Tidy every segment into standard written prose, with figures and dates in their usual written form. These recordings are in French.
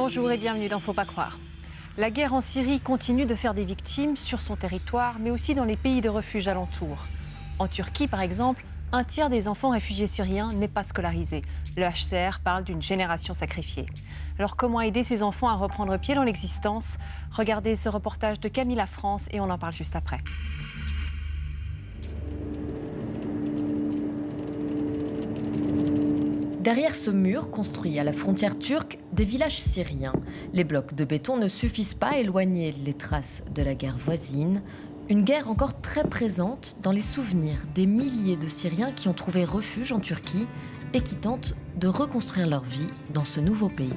Bonjour et bienvenue dans Faut pas croire. La guerre en Syrie continue de faire des victimes sur son territoire, mais aussi dans les pays de refuge alentours. En Turquie, par exemple, un tiers des enfants réfugiés syriens n'est pas scolarisé. Le HCR parle d'une génération sacrifiée. Alors comment aider ces enfants à reprendre pied dans l'existence? Regardez ce reportage de Camille La France et on en parle juste après. Derrière ce mur, construit à la frontière turque, des villages syriens. Les blocs de béton ne suffisent pas à éloigner les traces de la guerre voisine. Une guerre encore très présente dans les souvenirs des milliers de Syriens qui ont trouvé refuge en Turquie et qui tentent de reconstruire leur vie dans ce nouveau pays.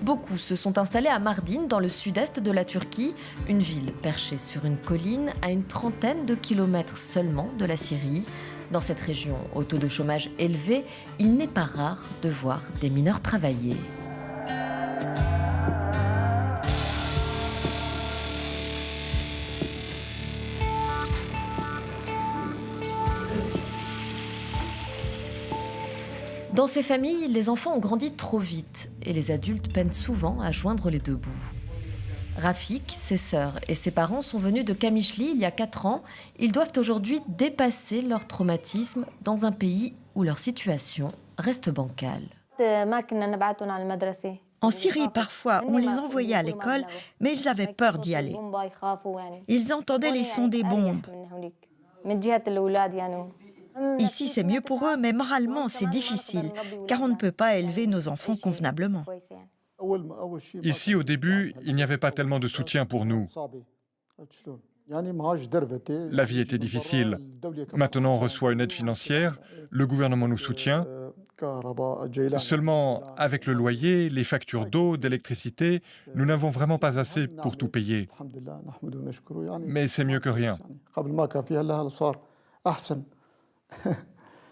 Beaucoup se sont installés à Mardin, dans le sud-est de la Turquie, une ville perchée sur une colline à une trentaine de kilomètres seulement de la Syrie. Dans cette région au taux de chômage élevé, il n'est pas rare de voir des mineurs travailler. Dans ces familles, les enfants ont grandi trop vite et les adultes peinent souvent à joindre les deux bouts. Rafik, ses sœurs et ses parents sont venus de Kamishli il y a 4 ans. Ils doivent aujourd'hui dépasser leur traumatisme dans un pays où leur situation reste bancale. En Syrie, parfois, on les envoyait à l'école, mais ils avaient peur d'y aller. Ils entendaient les sons des bombes. Ici, c'est mieux pour eux, mais moralement, c'est difficile, car on ne peut pas élever nos enfants convenablement. Ici, au début, il n'y avait pas tellement de soutien pour nous. La vie était difficile. Maintenant, on reçoit une aide financière, le gouvernement nous soutient. Seulement, avec le loyer, les factures d'eau, d'électricité, nous n'avons vraiment pas assez pour tout payer. Mais c'est mieux que rien.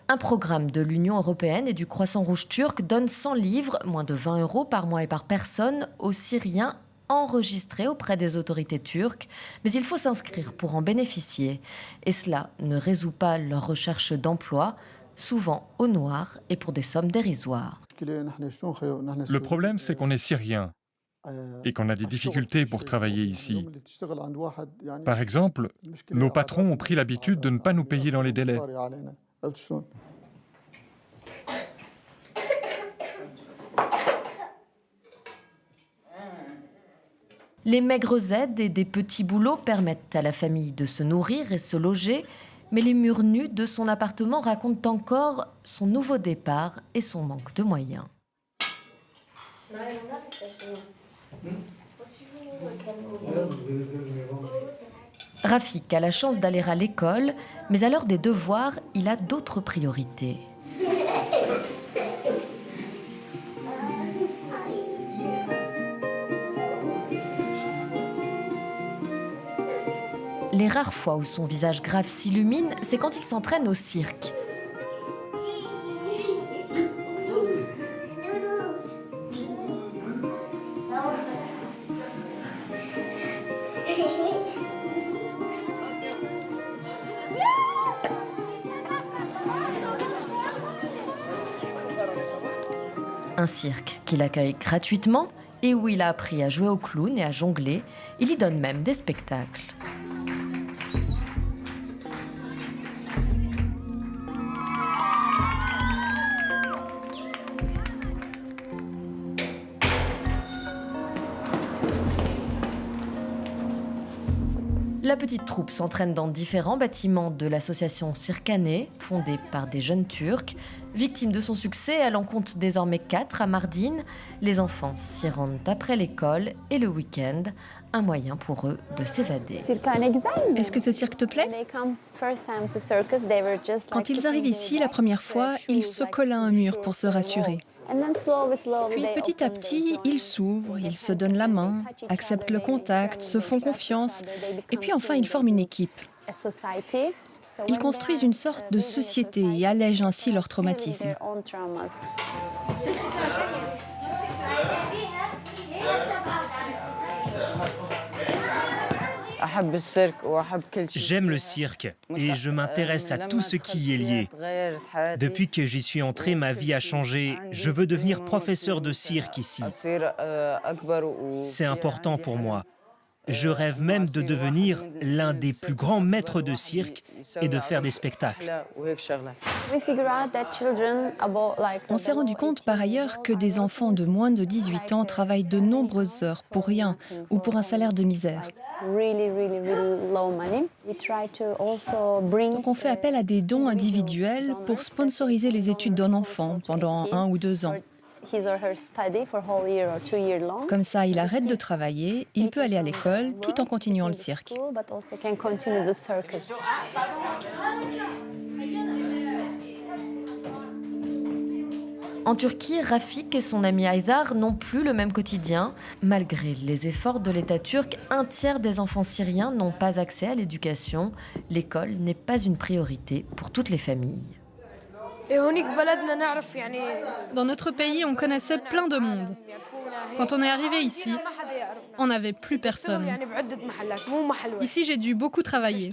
Un programme de l'Union européenne et du Croissant Rouge turc donne 100 livres, moins de 20 € par mois et par personne, aux Syriens enregistrés auprès des autorités turques. Mais il faut s'inscrire pour en bénéficier. Et cela ne résout pas leur recherche d'emploi, souvent au noir et pour des sommes dérisoires. Le problème, c'est qu'on est Syriens et qu'on a des difficultés pour travailler ici. Par exemple, nos patrons ont pris l'habitude de ne pas nous payer dans les délais. Les maigres aides et des petits boulots permettent à la famille de se nourrir et se loger, mais les murs nus de son appartement racontent encore son nouveau départ et son manque de moyens. Rafik a la chance d'aller à l'école, mais à l'heure des devoirs, il a d'autres priorités. Les rares fois où son visage grave s'illumine, c'est quand il s'entraîne au cirque. Un cirque qu'il accueille gratuitement et où il a appris à jouer au clown et à jongler. Il y donne même des spectacles. La petite troupe s'entraîne dans différents bâtiments de l'association Circané, fondée par des jeunes Turcs. Victime de son succès, elle en compte désormais 4 à Mardin. Les enfants s'y rendent après l'école et le week-end, un moyen pour eux de s'évader. Est-ce que ce cirque te plaît? Quand ils arrivent ici la première fois, ils se collent à un mur pour se rassurer. Puis petit à petit, ils s'ouvrent, ils se donnent la main, acceptent le contact, se font confiance, et puis enfin ils forment une équipe. Ils construisent une sorte de société et allègent ainsi leur traumatisme. J'aime le cirque et je m'intéresse à tout ce qui y est lié. Depuis que j'y suis entré, ma vie a changé. Je veux devenir professeur de cirque ici. C'est important pour moi. Je rêve même de devenir l'un des plus grands maîtres de cirque et de faire des spectacles. On s'est rendu compte par ailleurs que des enfants de moins de 18 ans travaillent de nombreuses heures pour rien ou pour un salaire de misère. Donc on fait appel à des dons individuels pour sponsoriser les études d'un enfant pendant 1 ou 2 ans. Comme ça, il arrête de travailler, il peut aller à l'école tout en continuant le cirque. En Turquie, Rafik et son ami Haydar n'ont plus le même quotidien. Malgré les efforts de l'État turc, un tiers des enfants syriens n'ont pas accès à l'éducation. L'école n'est pas une priorité pour toutes les familles. Dans notre pays, on connaissait plein de monde. Quand on est arrivé ici, on n'avait plus personne. Ici, j'ai dû beaucoup travailler,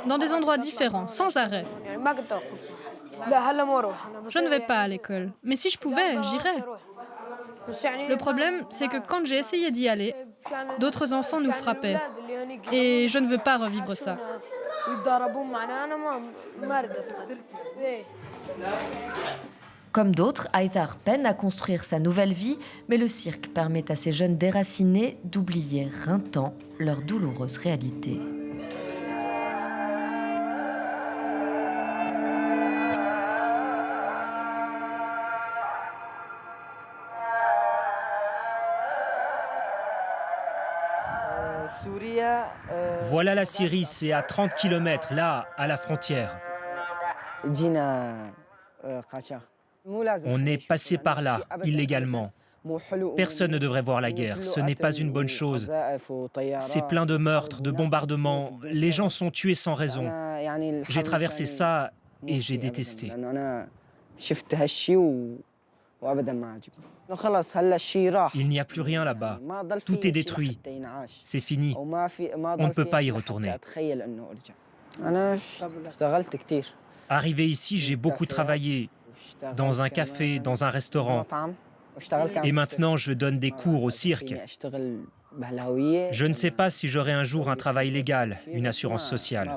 dans des endroits différents, sans arrêt. Je ne vais pas à l'école, mais si je pouvais, j'irais. Le problème, c'est que quand j'ai essayé d'y aller, d'autres enfants nous frappaient. Et je ne veux pas revivre ça. Comme d'autres, Haydar peine à construire sa nouvelle vie, mais le cirque permet à ces jeunes déracinés d'oublier un temps leur douloureuse réalité. Voilà la Syrie, c'est à 30 km, là, à la frontière. On est passé par là, illégalement. Personne ne devrait voir la guerre, ce n'est pas une bonne chose. C'est plein de meurtres, de bombardements, les gens sont tués sans raison. J'ai traversé ça et j'ai détesté. Il n'y a plus rien là-bas, tout est détruit, c'est fini, on ne peut pas y retourner. Arrivé ici, j'ai beaucoup travaillé, dans un café, dans un restaurant. Et maintenant, je donne des cours au cirque. Je ne sais pas si j'aurai un jour un travail légal, une assurance sociale.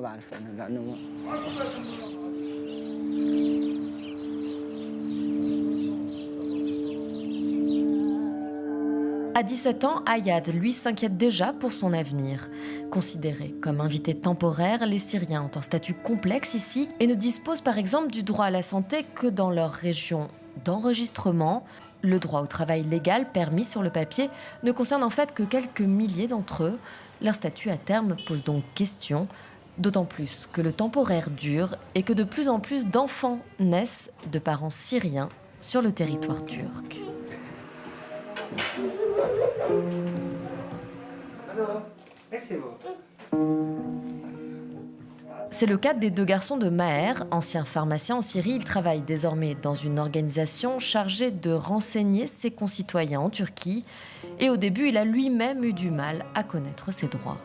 À 17 ans, Ayad, lui, s'inquiète déjà pour son avenir. Considérés comme invités temporaires, les Syriens ont un statut complexe ici et ne disposent par exemple du droit à la santé que dans leur région d'enregistrement. Le droit au travail légal permis sur le papier ne concerne en fait que quelques milliers d'entre eux. Leur statut à terme pose donc question, d'autant plus que le temporaire dure et que de plus en plus d'enfants naissent de parents syriens sur le territoire turc. C'est le cas des 2 garçons de Maher, ancien pharmacien en Syrie. Il travaille désormais dans une organisation chargée de renseigner ses concitoyens en Turquie. Et au début, il a lui-même eu du mal à connaître ses droits.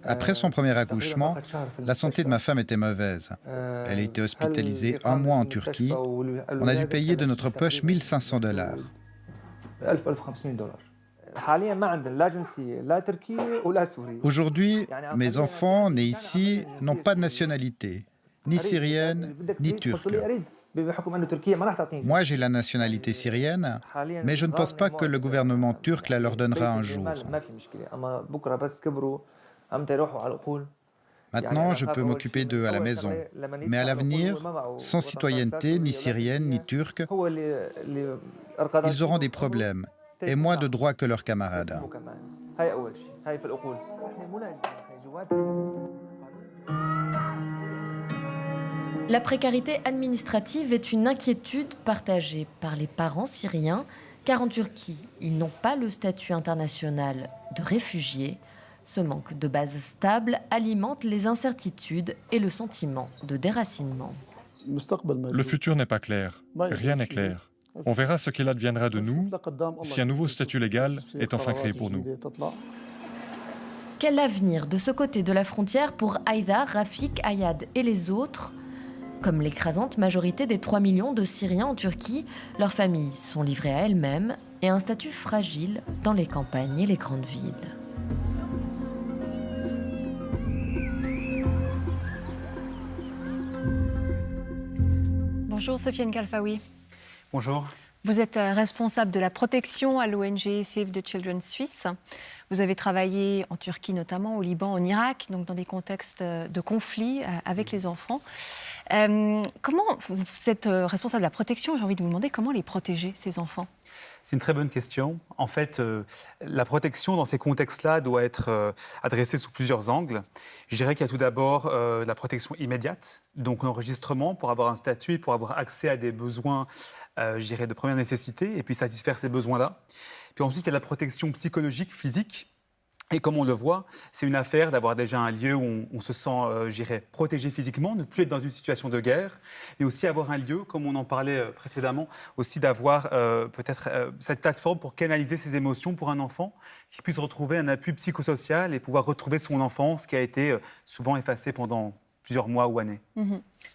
Après son premier accouchement, la santé de ma femme était mauvaise. Elle a été hospitalisée 1 mois en Turquie. On a dû payer de notre poche $1500. Aujourd'hui, mes enfants nés ici n'ont pas de nationalité, ni syrienne, ni turque. Moi, j'ai la nationalité syrienne, mais je ne pense pas que le gouvernement turc la leur donnera un jour. Maintenant, je peux m'occuper d'eux à la maison. Mais à l'avenir, sans citoyenneté, ni syrienne, ni turque, ils auront des problèmes et moins de droits que leurs camarades. La précarité administrative est une inquiétude partagée par les parents syriens, car en Turquie, ils n'ont pas le statut international de réfugiés. Ce manque de base stable alimente les incertitudes et le sentiment de déracinement. Le futur n'est pas clair, rien n'est clair. On verra ce qu'il adviendra de nous si un nouveau statut légal est enfin créé pour nous. Quel avenir de ce côté de la frontière pour Haïdar, Rafik, Ayad et les autres? Comme l'écrasante majorité des 3 millions de Syriens en Turquie, leurs familles sont livrées à elles-mêmes et un statut fragile dans les campagnes et les grandes villes. Bonjour Sofiane Kalfaoui. Bonjour. Vous êtes responsable de la protection à l'ONG Save the Children Suisse. Vous avez travaillé en Turquie notamment, au Liban, en Irak, donc dans des contextes de conflit avec les enfants. Comment vous êtes responsable de la protection? J'ai envie de vous demander comment les protéger, ces enfants? C'est une très bonne question. En fait, la protection dans ces contextes-là doit être adressée sous plusieurs angles. Je dirais qu'il y a tout d'abord la protection immédiate, donc l'enregistrement pour avoir un statut et pour avoir accès à des besoins, je dirais, de première nécessité et puis satisfaire ces besoins-là. Puis ensuite, il y a la protection psychologique, physique. Et comme on le voit, c'est une affaire d'avoir déjà un lieu où on se sent, je dirais, protégé physiquement, ne plus être dans une situation de guerre, mais aussi avoir un lieu, comme on en parlait précédemment, aussi d'avoir peut-être cette plateforme pour canaliser ses émotions pour un enfant, qui puisse retrouver un appui psychosocial et pouvoir retrouver son enfance qui a été souvent effacée pendant plusieurs mois ou années.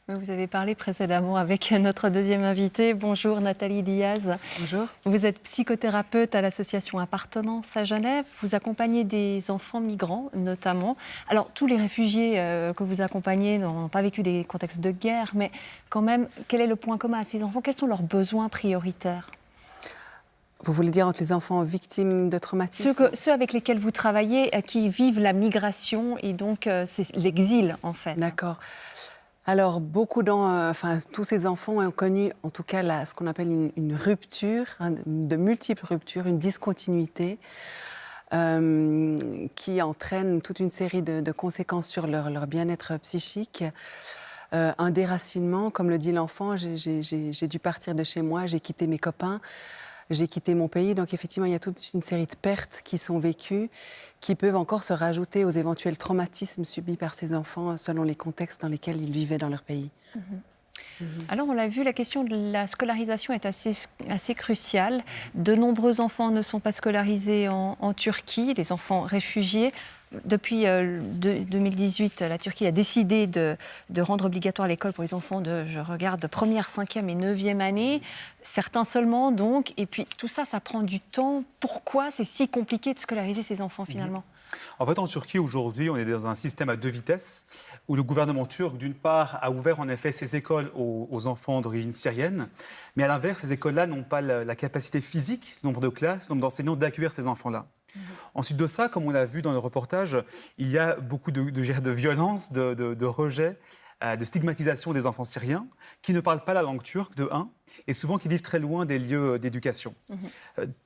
Vous avez parlé précédemment avec notre deuxième invitée. Bonjour Nathalie Diaz. Bonjour. Vous êtes psychothérapeute à l'association Appartenance à Genève. Vous accompagnez des enfants migrants notamment. Alors tous les réfugiés que vous accompagnez n'ont pas vécu des contextes de guerre, mais quand même, quel est le point commun à ces enfants? Quels sont leurs besoins prioritaires? Vous voulez dire entre les enfants victimes de traumatisme? Ceux avec lesquels vous travaillez, qui vivent la migration et donc c'est l'exil en fait. D'accord. Alors, tous ces enfants ont connu, en tout cas, ce qu'on appelle une rupture, de multiples ruptures, une discontinuité qui entraîne toute une série de conséquences sur leur bien-être psychique. Un déracinement, comme le dit l'enfant, j'ai dû partir de chez moi, j'ai quitté mes copains, j'ai quitté mon pays. Donc, effectivement, il y a toute une série de pertes qui sont vécues, qui peuvent encore se rajouter aux éventuels traumatismes subis par ces enfants selon les contextes dans lesquels ils vivaient dans leur pays. Alors, on l'a vu, la question de la scolarisation est assez cruciale. De nombreux enfants ne sont pas scolarisés en Turquie, les enfants réfugiés. Depuis 2018, la Turquie a décidé de rendre obligatoire l'école pour les enfants de première, 5e et 9e année. Certains seulement, donc. Et puis, tout ça, ça prend du temps. Pourquoi c'est si compliqué de scolariser ces enfants, finalement? En fait, en Turquie, aujourd'hui, on est dans un système à 2 vitesses, où le gouvernement turc, d'une part, a ouvert en effet ses écoles aux enfants d'origine syrienne, mais à l'inverse, ces écoles-là n'ont pas la capacité physique, nombre de classes, nombre d'enseignants, d'accueillir ces enfants-là. Ensuite de ça, comme on l'a vu dans le reportage, il y a beaucoup de violence, de rejet, de stigmatisation des enfants syriens qui ne parlent pas la langue turque, de 1, et souvent qui vivent très loin des lieux d'éducation.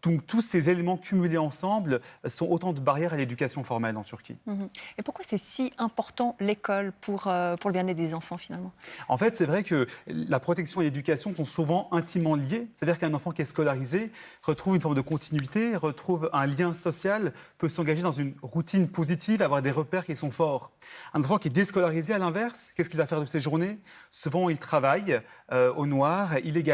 Donc tous ces éléments cumulés ensemble sont autant de barrières à l'éducation formelle en Turquie. Et pourquoi c'est si important l'école pour le bien-être des enfants finalement? En fait, c'est vrai que la protection et l'éducation sont souvent intimement liées. C'est-à-dire qu'un enfant qui est scolarisé retrouve une forme de continuité, retrouve un lien social, peut s'engager dans une routine positive, avoir des repères qui sont forts. Un enfant qui est déscolarisé, à l'inverse, qu'est-ce qu'il va faire de ses journées? Souvent, il travaille au noir, illégalement,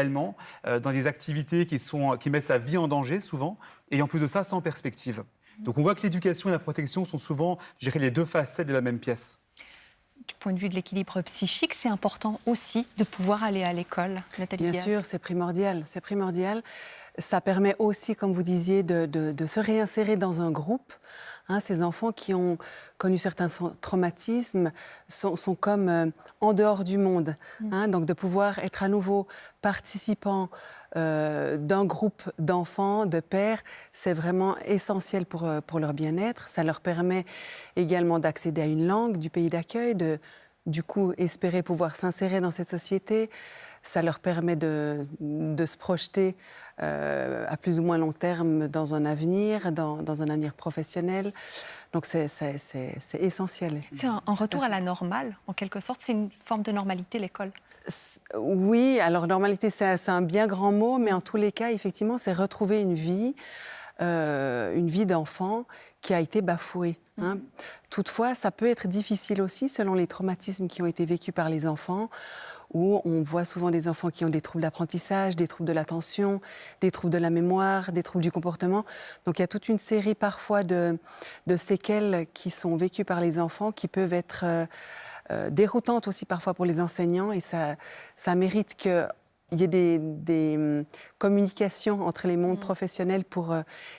dans des activités qui mettent sa vie en danger, souvent, et en plus de ça, sans perspective. Donc on voit que l'éducation et la protection sont souvent, je dirais, les deux facettes de la même pièce. Du point de vue de l'équilibre psychique, c'est important aussi de pouvoir aller à l'école, Nathalie Diaz. Bien sûr, c'est primordial. C'est primordial. Ça permet aussi, comme vous disiez, de se réinsérer dans un groupe. Ces enfants qui ont connu certains traumatismes sont comme en dehors du monde. Donc de pouvoir être à nouveau participant d'un groupe d'enfants, de pères, c'est vraiment essentiel pour leur bien-être. Ça leur permet également d'accéder à une langue du pays d'accueil, du coup espérer pouvoir s'insérer dans cette société. Ça leur permet de se projeter à plus ou moins long terme dans un avenir, dans un avenir professionnel. Donc c'est essentiel. C'est un retour à la normale, en quelque sorte. C'est une forme de normalité, l'école. Oui, alors normalité, c'est un bien grand mot, mais en tous les cas, effectivement, c'est retrouver une vie d'enfant qui a été bafouée. Toutefois, ça peut être difficile aussi, selon les traumatismes qui ont été vécus par les enfants, où on voit souvent des enfants qui ont des troubles d'apprentissage, des troubles de l'attention, des troubles de la mémoire, des troubles du comportement. Donc il y a toute une série parfois de séquelles qui sont vécues par les enfants qui peuvent être déroutantes aussi parfois pour les enseignants, et ça mérite qu'il y ait des communications entre les mondes professionnels pour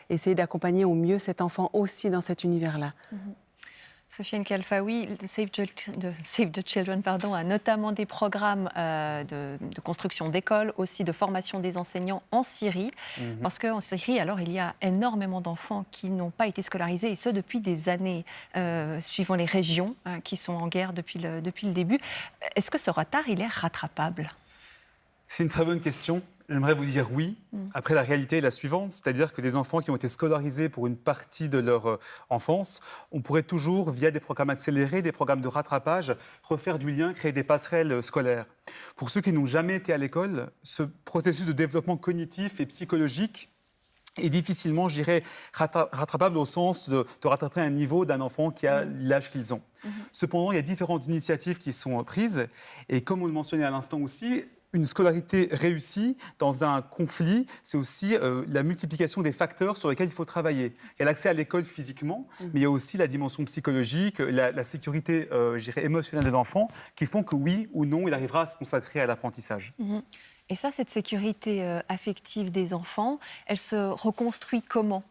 essayer d'accompagner au mieux cet enfant aussi dans cet univers-là. Sofiane Khalfaoui, Save the Children a notamment des programmes de construction d'écoles, aussi de formation des enseignants en Syrie. Parce qu'en Syrie, alors, il y a énormément d'enfants qui n'ont pas été scolarisés, et ce depuis des années, suivant les régions qui sont en guerre depuis le début. Est-ce que ce retard, il est rattrapable? C'est une très bonne question. J'aimerais vous dire oui. Après, la réalité est la suivante, c'est-à-dire que des enfants qui ont été scolarisés pour une partie de leur enfance, on pourrait toujours, via des programmes accélérés, des programmes de rattrapage, refaire du lien, créer des passerelles scolaires. Pour ceux qui n'ont jamais été à l'école, ce processus de développement cognitif et psychologique est difficilement, je dirais, rattrapable au sens de rattraper un niveau d'un enfant qui a l'âge qu'ils ont. Cependant, il y a différentes initiatives qui sont prises, et comme on le mentionnait à l'instant aussi, une scolarité réussie dans un conflit, c'est aussi la multiplication des facteurs sur lesquels il faut travailler. Il y a l'accès à l'école physiquement, mais il y a aussi la dimension psychologique, la sécurité émotionnelle de l'enfant, qui font que oui ou non, il arrivera à se consacrer à l'apprentissage. Et ça, cette sécurité affective des enfants, elle se reconstruit comment?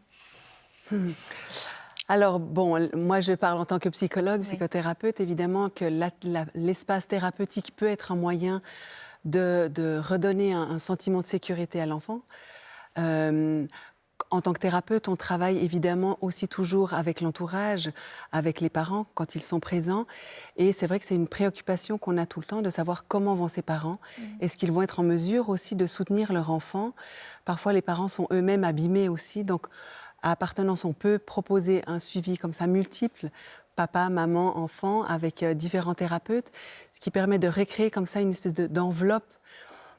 Alors, bon, moi je parle en tant que psychologue, psychothérapeute, évidemment que l'espace thérapeutique peut être un moyen de redonner un sentiment de sécurité à l'enfant. En tant que thérapeute, on travaille évidemment aussi toujours avec l'entourage, avec les parents quand ils sont présents. Et c'est vrai que c'est une préoccupation qu'on a tout le temps de savoir comment vont ces parents. Est-ce qu'ils vont être en mesure aussi de soutenir leur enfant? Parfois, les parents sont eux-mêmes abîmés aussi. Donc, à appartenance, on peut proposer un suivi comme ça multiple, papa, maman, enfant, avec différents thérapeutes, ce qui permet de recréer comme ça une espèce d'enveloppe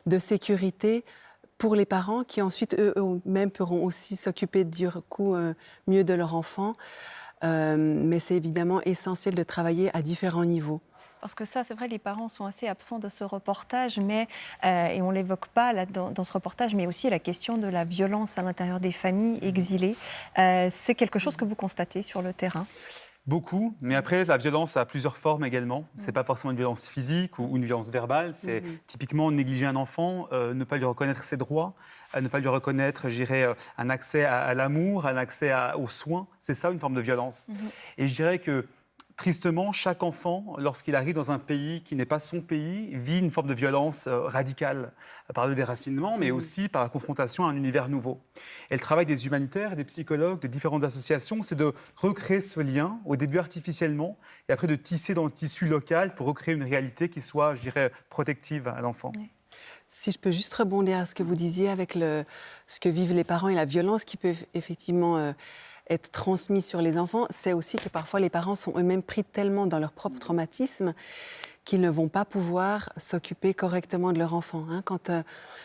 de sécurité pour les parents qui ensuite eux-mêmes pourront aussi s'occuper du coup mieux de leur enfant. Mais c'est évidemment essentiel de travailler à différents niveaux. Parce que ça, c'est vrai, les parents sont assez absents de ce reportage, mais, et on ne l'évoque pas là, dans ce reportage, mais aussi la question de la violence à l'intérieur des familles exilées. C'est quelque chose que vous constatez sur le terrain? Beaucoup, mais après, la violence a plusieurs formes également. Ce n'est pas forcément une violence physique ou une violence verbale. C'est typiquement négliger un enfant, ne pas lui reconnaître ses droits, ne pas lui reconnaître, je dirais, un accès à l'amour, un accès aux soins. C'est ça, une forme de violence. Et je dirais que, tristement, chaque enfant, lorsqu'il arrive dans un pays qui n'est pas son pays, vit une forme de violence radicale par le déracinement, mais aussi par la confrontation à un univers nouveau. Et le travail des humanitaires, des psychologues, de différentes associations, c'est de recréer ce lien, au début artificiellement, et après de tisser dans le tissu local pour recréer une réalité qui soit, je dirais, protective à l'enfant. Oui. Si je peux juste rebondir à ce que vous disiez avec ce que vivent les parents et la violence qui peut effectivement être transmise sur les enfants, c'est aussi que parfois les parents sont eux-mêmes pris tellement dans leur propre traumatisme qu'ils ne vont pas pouvoir s'occuper correctement de leur enfant. Quand, je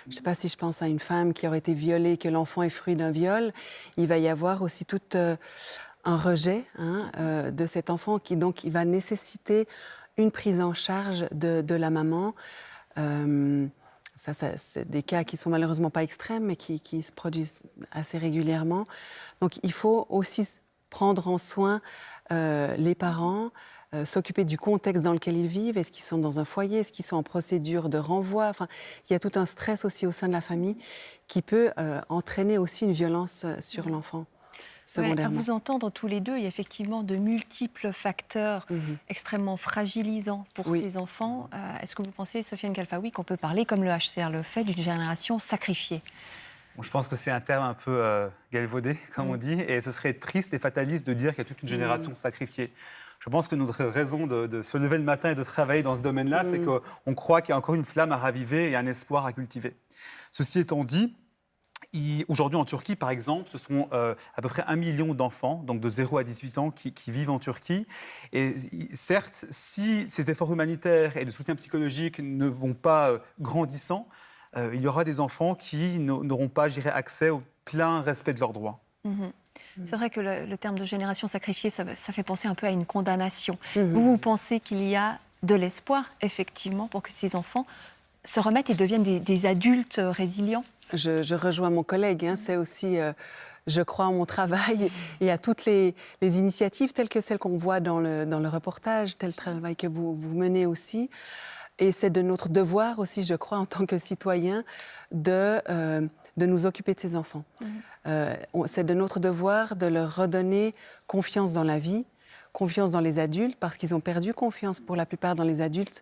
ne sais pas si je pense à une femme qui aurait été violée, que l'enfant est fruit d'un viol, il va y avoir aussi tout un rejet de cet enfant qui donc il va nécessiter une prise en charge de la maman. Ça, c'est des cas qui sont malheureusement pas extrêmes, mais qui se produisent assez régulièrement. Donc, il faut aussi prendre en soin les parents, s'occuper du contexte dans lequel ils vivent. Est-ce qu'ils sont dans un foyer? Est-ce qu'ils sont en procédure de renvoi? Enfin, il y a tout un stress aussi au sein de la famille qui peut entraîner aussi une violence sur l'enfant. Ouais, à vous entendre tous les deux, il y a effectivement de multiples facteurs extrêmement fragilisants pour ces enfants. Est-ce que vous pensez, Sofiane Khalfaoui, qu'on peut parler, comme le HCR le fait, d'une génération sacrifiée? Bon, je pense que c'est un terme un peu galvaudé, comme on dit, et ce serait triste et fataliste de dire qu'il y a toute une génération sacrifiée. Je pense que notre raison de se lever le matin et de travailler dans ce domaine-là, c'est qu'on croit qu'il y a encore une flamme à raviver et un espoir à cultiver. Ceci étant dit, aujourd'hui en Turquie, par exemple, ce sont à peu près 1 million d'enfants, donc de 0 à 18 ans, qui vivent en Turquie. Et certes, si ces efforts humanitaires et de soutien psychologique ne vont pas grandissant, il y aura des enfants qui n'auront pas, je dirais, accès au plein respect de leurs droits. C'est vrai que le terme de génération sacrifiée, ça fait penser un peu à une condamnation. Vous pensez qu'il y a de l'espoir, effectivement, pour que ces enfants se remettent et deviennent des adultes résilients. Je rejoins mon collègue, hein, c'est aussi, je crois en mon travail et à toutes les initiatives telles que celles qu'on voit dans le reportage, tel travail que vous menez aussi. Et c'est de notre devoir aussi, je crois, en tant que citoyens, de nous occuper de ces enfants. C'est de notre devoir de leur redonner confiance dans la vie, confiance dans les adultes, parce qu'ils ont perdu confiance pour la plupart dans les adultes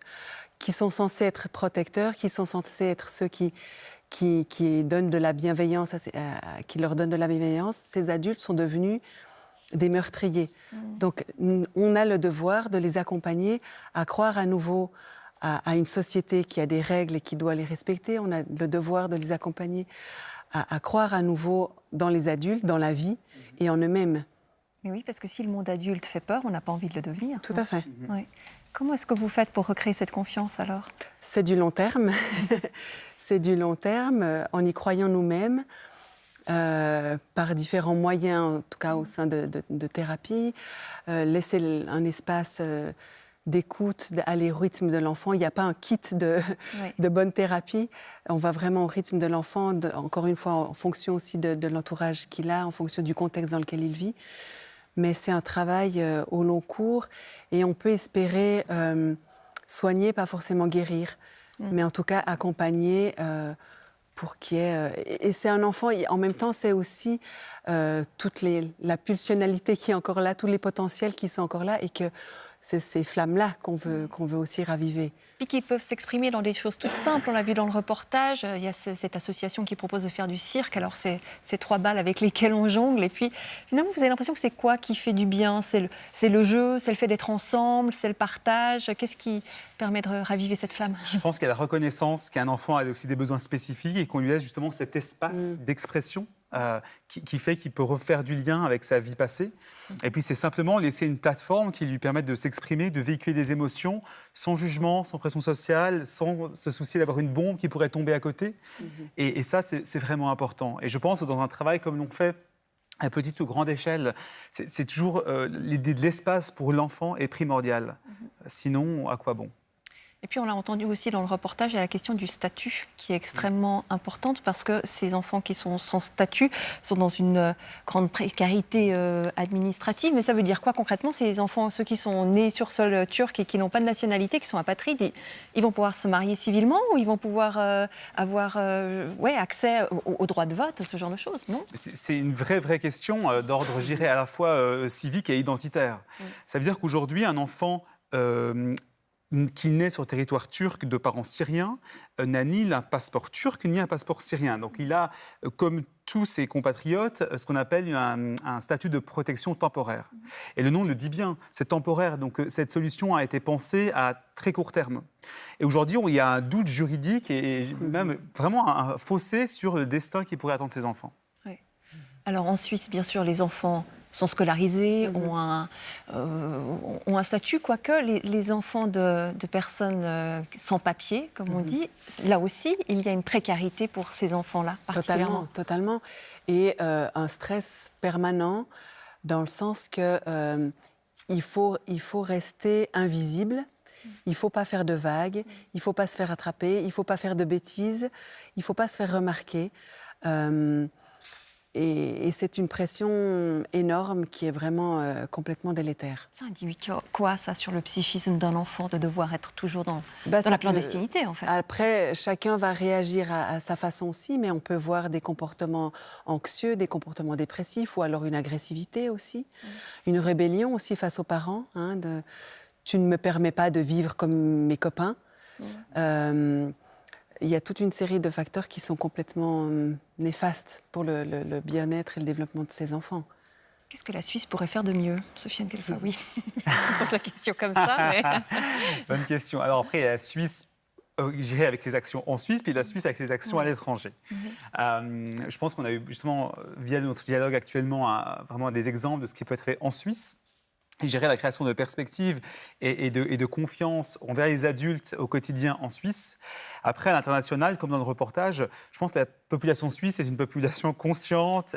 qui sont censés être protecteurs, qui sont censés être ceux qui donnent de la bienveillance, qui leur donnent de la bienveillance. Ces adultes sont devenus des meurtriers. Donc, on a le devoir de les accompagner à croire à nouveau à une société qui a des règles et qui doit les respecter. On a le devoir de les accompagner à croire à nouveau dans les adultes, dans la vie et en eux-mêmes. Mais oui, parce que si le monde adulte fait peur, on n'a pas envie de le devenir. Tout à fait. Oui. Comment est-ce que vous faites pour recréer cette confiance alors? C'est du long terme. C'est du long terme, en y croyant nous-mêmes, par différents moyens, en tout cas au sein de thérapie, laisser un espace d'écoute, aller au rythme de l'enfant. Il n'y a pas un kit de bonne thérapie. On va vraiment au rythme de l'enfant, encore une fois, en fonction aussi de l'entourage qu'il a, en fonction du contexte dans lequel il vit. Mais c'est un travail au long cours et on peut espérer soigner, pas forcément guérir, mais en tout cas accompagner pour qu'il y ait... Et c'est un enfant, en même temps, c'est aussi toute la pulsionalité qui est encore là, tous les potentiels qui sont encore là et que c'est ces flammes-là qu'on veut aussi raviver. Puis qui peuvent s'exprimer dans des choses toutes simples. On l'a vu dans le reportage, il y a cette association qui propose de faire du cirque. Alors, c'est 3 balles avec lesquelles on jongle. Et puis, finalement, vous avez l'impression que c'est quoi qui fait du bien? C'est le jeu, c'est le fait d'être ensemble, c'est le partage. Qu'est-ce qui permet de raviver cette flamme? Je pense qu'il y a la reconnaissance qu'un enfant a aussi des besoins spécifiques et qu'on lui laisse justement cet espace d'expression qui fait qu'il peut refaire du lien avec sa vie passée. Et puis, c'est simplement laisser une plateforme qui lui permette de s'exprimer, de véhiculer des émotions sans jugement, sans pression sociale, sans se soucier d'avoir une bombe qui pourrait tomber à côté. Et ça, c'est vraiment important. Et je pense que dans un travail comme l'on fait à petite ou grande échelle, c'est toujours l'idée de l'espace pour l'enfant est primordiale. Sinon, à quoi bon? Et puis on l'a entendu aussi dans le reportage, il y a la question du statut qui est extrêmement importante parce que ces enfants qui sont sans statut sont dans une grande précarité administrative. Mais ça veut dire quoi concrètement? Ces enfants, ceux qui sont nés sur sol turc et qui n'ont pas de nationalité, qui sont apatrides, ils vont pouvoir se marier civilement ou ils vont pouvoir avoir accès au droit de vote, ce genre de choses, non? C'est une vraie question d'ordre, je dirais, à la fois civique et identitaire. Ça veut dire qu'aujourd'hui, un enfant... qui naît sur le territoire turc de parents syriens n'a ni un passeport turc ni un passeport syrien. Donc il a, comme tous ses compatriotes, ce qu'on appelle un statut de protection temporaire. Et le nom le dit bien, c'est temporaire. Donc cette solution a été pensée à très court terme. Et aujourd'hui, il y a un doute juridique et même vraiment un fossé sur le destin qui pourrait attendre ces enfants. Oui. Alors en Suisse, bien sûr, les enfants sont scolarisés, ont un statut, quoique les enfants de personnes sans papier, comme on dit, là aussi, il y a une précarité pour ces enfants-là, particulièrement. Totalement. Et un stress permanent, dans le sens que il faut rester invisible, il ne faut pas faire de vagues, il ne faut pas se faire attraper, il ne faut pas faire de bêtises, il ne faut pas se faire remarquer. Et c'est une pression énorme qui est vraiment complètement délétère. Ça dit quoi, ça, sur le psychisme d'un enfant, de devoir être toujours dans la clandestinité, en fait? Après, chacun va réagir à sa façon aussi, mais on peut voir des comportements anxieux, des comportements dépressifs, ou alors une agressivité aussi, une rébellion aussi face aux parents. Tu ne me permets pas de vivre comme mes copains. Il y a toute une série de facteurs qui sont complètement néfastes pour le bien-être et le développement de ces enfants. Qu'est-ce que la Suisse pourrait faire de mieux, Sofiane Delfa? Oui, je pose la question comme ça. Mais... Bonne question. Alors après, il y a la Suisse, j'irai avec ses actions en Suisse, puis la Suisse avec ses actions à l'étranger. Je pense qu'on a eu justement, via notre dialogue actuellement, vraiment des exemples de ce qui peut être fait en Suisse. et gérer la création de perspectives et de confiance envers les adultes au quotidien en Suisse. Après, à l'international, comme dans le reportage, je pense que la population suisse est une population consciente,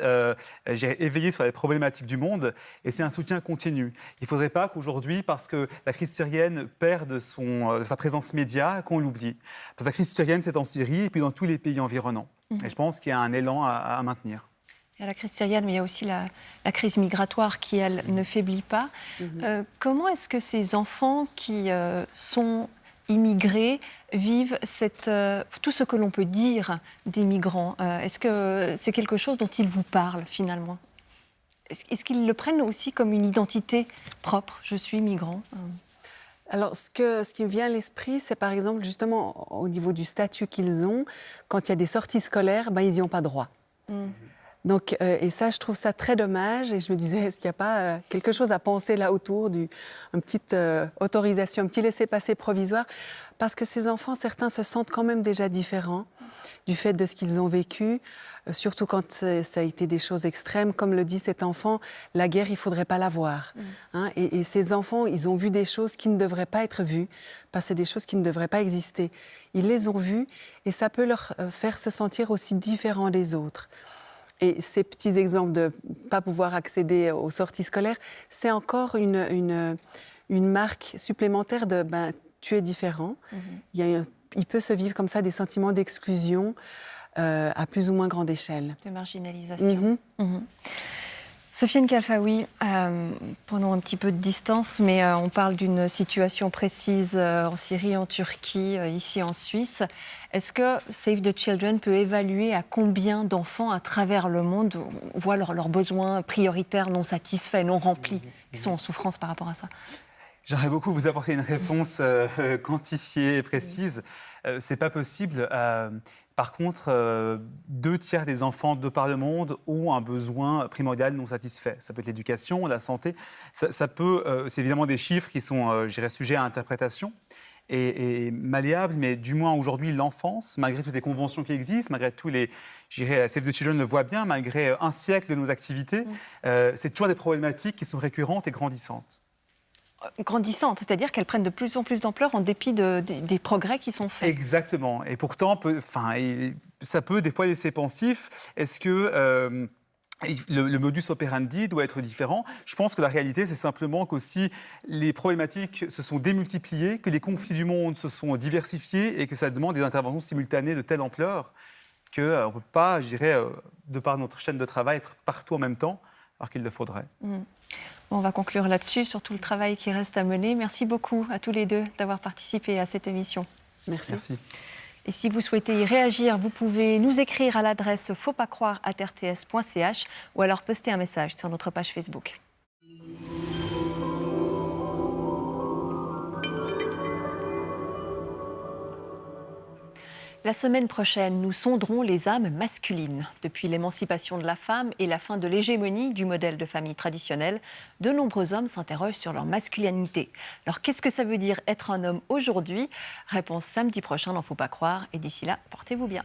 éveillée sur les problématiques du monde, et c'est un soutien continu. Il ne faudrait pas qu'aujourd'hui, parce que la crise syrienne perde sa présence média, qu'on l'oublie. Parce que la crise syrienne, c'est en Syrie et puis dans tous les pays environnants. Et je pense qu'il y a un élan à maintenir. Il y a la crise syrienne, mais il y a aussi la crise migratoire qui, elle, ne faiblit pas. Comment est-ce que ces enfants qui sont immigrés vivent tout ce que l'on peut dire des migrants? Est-ce que c'est quelque chose dont ils vous parlent, finalement? Est-ce qu'ils le prennent aussi comme une identité propre? Je suis migrant. Alors, ce qui me vient à l'esprit, c'est par exemple, justement, au niveau du statut qu'ils ont, quand il y a des sorties scolaires, ils n'y ont pas droit. Donc, et ça, je trouve ça très dommage. Et je me disais, est-ce qu'il n'y a pas quelque chose à penser là autour une petite autorisation, un petit laissez-passer provisoire? Parce que ces enfants, certains se sentent quand même déjà différents du fait de ce qu'ils ont vécu, surtout quand ça a été des choses extrêmes. Comme le dit cet enfant, la guerre, il ne faudrait pas la voir. Et ces enfants, ils ont vu des choses qui ne devraient pas être vues, parce que c'est des choses qui ne devraient pas exister. Ils les ont vues et ça peut leur faire se sentir aussi différents des autres. Et ces petits exemples de ne pas pouvoir accéder aux sorties scolaires, c'est encore une marque supplémentaire de tu es différent. Il peut se vivre comme ça des sentiments d'exclusion à plus ou moins grande échelle. De marginalisation. Sofiane Khalfaoui, prenons un petit peu de distance, mais on parle d'une situation précise en Syrie, en Turquie, ici en Suisse. Est-ce que Save the Children peut évaluer à combien d'enfants à travers le monde voient leurs besoins prioritaires non satisfaits, non remplis, qui sont en souffrance par rapport à ça? J'aimerais beaucoup vous apporter une réponse quantifiée et précise. C'est pas possible. Par contre, 2 tiers des enfants de par le monde ont un besoin primordial non satisfait. Ça peut être l'éducation, la santé. C'est évidemment des chiffres qui sont, sujets à interprétation et malléables, mais du moins aujourd'hui, l'enfance, malgré toutes les conventions qui existent, malgré tous les... Save the Children le voit bien, malgré un siècle de nos activités, c'est toujours des problématiques qui sont récurrentes et grandissantes. Grandissantes, c'est-à-dire qu'elles prennent de plus en plus d'ampleur en dépit des progrès qui sont faits. Exactement. Et pourtant, ça peut des fois laisser pensif. Est-ce que le modus operandi doit être différent? Je pense que la réalité, c'est simplement qu'aussi les problématiques se sont démultipliées, que les conflits du monde se sont diversifiés et que ça demande des interventions simultanées de telle ampleur qu'on ne peut pas, de par notre chaîne de travail, être partout en même temps, alors qu'il le faudrait. On va conclure là-dessus, sur tout le travail qui reste à mener. Merci beaucoup à tous les deux d'avoir participé à cette émission. Merci. Et si vous souhaitez y réagir, vous pouvez nous écrire à l'adresse fautpascroire@rts.ch ou alors poster un message sur notre page Facebook. La semaine prochaine, nous sonderons les âmes masculines. Depuis l'émancipation de la femme et la fin de l'hégémonie du modèle de famille traditionnel, de nombreux hommes s'interrogent sur leur masculinité. Alors, qu'est-ce que ça veut dire être un homme aujourd'hui? Réponse samedi prochain dans Faut pas croire. Et d'ici là, portez-vous bien.